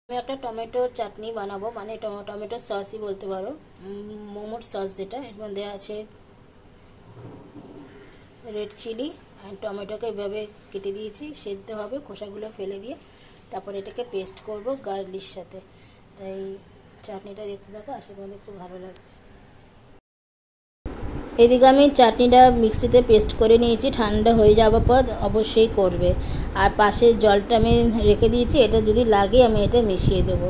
আমি একটা টমেটোর চাটনি বানাবো, মানে টমেটো সসই বলতে পারো, মোমোর সস যেটা। এর মধ্যে আছে রেড চিলি আর টমেটোকে এভাবে কেটে দিয়েছি, সেদ্ধ হবে, খোসাগুলো ফেলে দিয়ে তারপর এটাকে পেস্ট করব গার্লিকের সাথে। তাই চাটনিটা দেখতে থাকো, আজকে তোমাদের খুব ভালো লাগবে। এদিকে আমি চাটনিটা মিক্সিতে পেস্ট করে নিয়েছি, ঠান্ডা হয়ে যাওয়ার পর অবশ্যই করবে। আর পাশে জলটা আমি রেখে দিয়েছি, এটা যদি লাগে আমি এটা মিশিয়ে দেবো।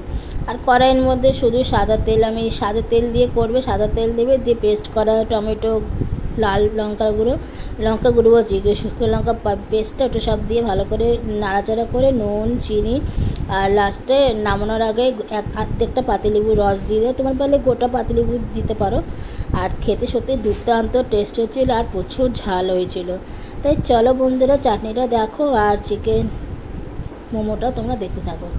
আর কড়াইয়ের মধ্যে শুধু সাদা তেল, আমি সাদা তেল দিয়ে করবে, সাদা তেল দেবে, দিয়ে পেস্ট করা টমেটো, লাল লঙ্কা গুঁড়ো বলছি, শুকনো লঙ্কা পেস্টটা ওটা সব দিয়ে ভালো করে নাড়াচাড়া করে নুন চিনি, আর লাস্টে নামানোর আগে আর্ধেকটা পাতিলেবুর রস দিয়ে দেয়, তোমার পারলে গোটা পাতিলেবু দিতে পারো। আর খেতে সত্যি দুর্দান্ত টেস্ট হচ্ছিলো আর প্রচুর ঝাল হয়েছিল। তাই চলো বন্ধুরা চাটনিটা দেখো আর চিকেন মোমোটা তোমরা দেখতে থাকো।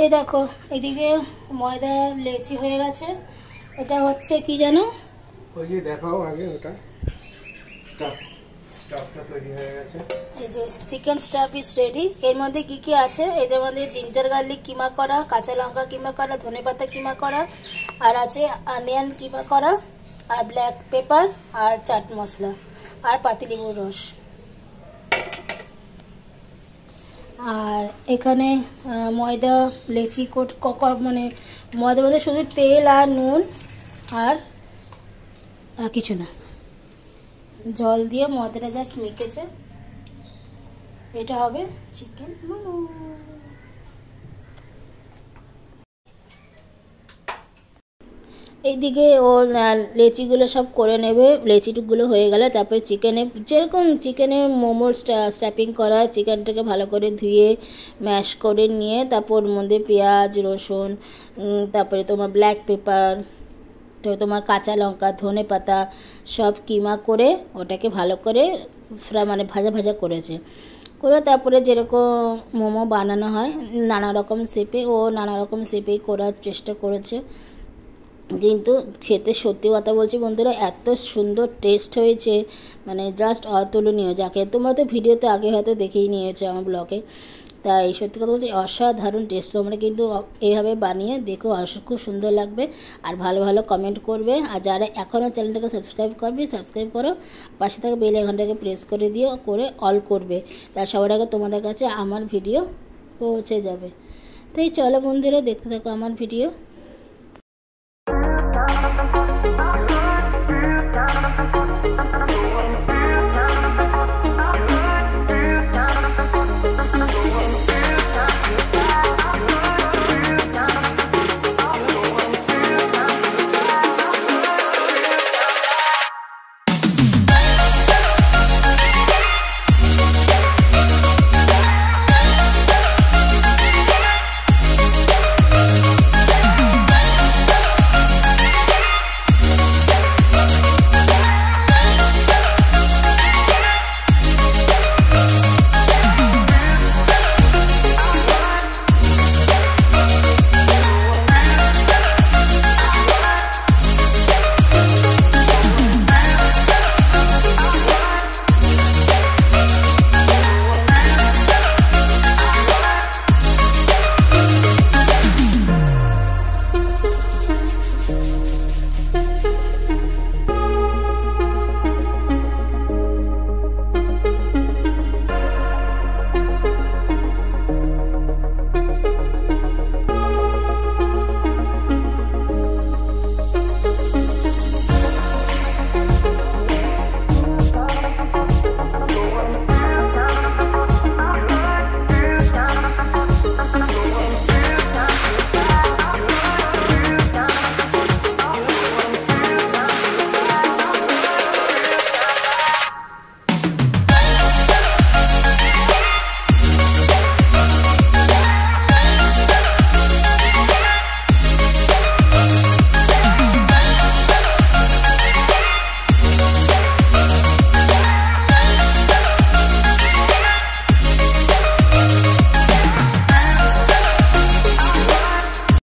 এই দেখো এদিকে ময়দা লেচি হয়ে গেছে, এটা হচ্ছে কি জানো, ওই যে দেখাও আগে, ওটা স্টাফটা তৈরি হয়ে গেছে। এই যে চিকেন স্টাফ ইজ রেডি। এর মধ্যে কি কি আছে, এদের মধ্যে জিঞ্জার গার্লিক কিমা করা, কাঁচা লঙ্কা কিমা করা, ধনেপাতা কিমা করা, আর আছে অনিয়ন কিমা করা, আর ব্ল্যাক পেপার, আর চাট মশলা, আর পাতিলেবুর রস। আর এখানে ময়দা লেচি মানে ময়দার মধ্যে শুধু তেল আর নুন আর কিছু না, জল দিয়ে ময়দাটা জাস্ট মেখেছে। এটা হবে চিকেন মোমো। এইদিকে ও লেচিগুলো সব করে নেবে, লেচিটুকগুলো হয়ে গেলে তারপরে যেরকম চিকেনের মোমোর স্ট্যাপিং করা হয়, চিকেনটাকে ভালো করে ধুয়ে ম্যাশ করে নিয়ে তারপর ওর মধ্যে পেঁয়াজ রসুন, তারপরে তোমার ব্ল্যাক পেপার, তো তোমার কাঁচা লঙ্কা ধনেপাতা সব কিমা করে ওটাকে ভালো করে মানে ভাজা ভাজা করেছে, করে তারপরে যেরকম মোমো বানানো হয় নানা রকম শেপে, ও নানা রকম শেপেই করার চেষ্টা করেছে। কিন্তু খেতে সত্যি কথা বলছি বন্ধুরা, এত সুন্দর টেস্ট হয়েছে, মানে জাস্ট অতুলনীয়। যাকে তোমরা তো ভিডিওতে আগে হয়তো দেখেই নিয়েছো আমার ব্লগে, তাই সত্যি কথা বলছি অসাধারণ টেস্ট। তোমরা কিন্তু এইভাবে বানিয়ে দেখো, খুব সুন্দর লাগবে। আর ভালো ভালো কমেন্ট করবে, আর যারা এখনও চ্যানেলটাকে সাবস্ক্রাইব করবে সাবস্ক্রাইব করো, পাশে থাকা বেল আইকনটাকে প্রেস করে দিও, করে অল করবে, তার সবার আগে তোমাদের কাছে আমার ভিডিও পৌঁছে যাবে। তাই চলো বন্ধুরা দেখতে থাকো আমার ভিডিও।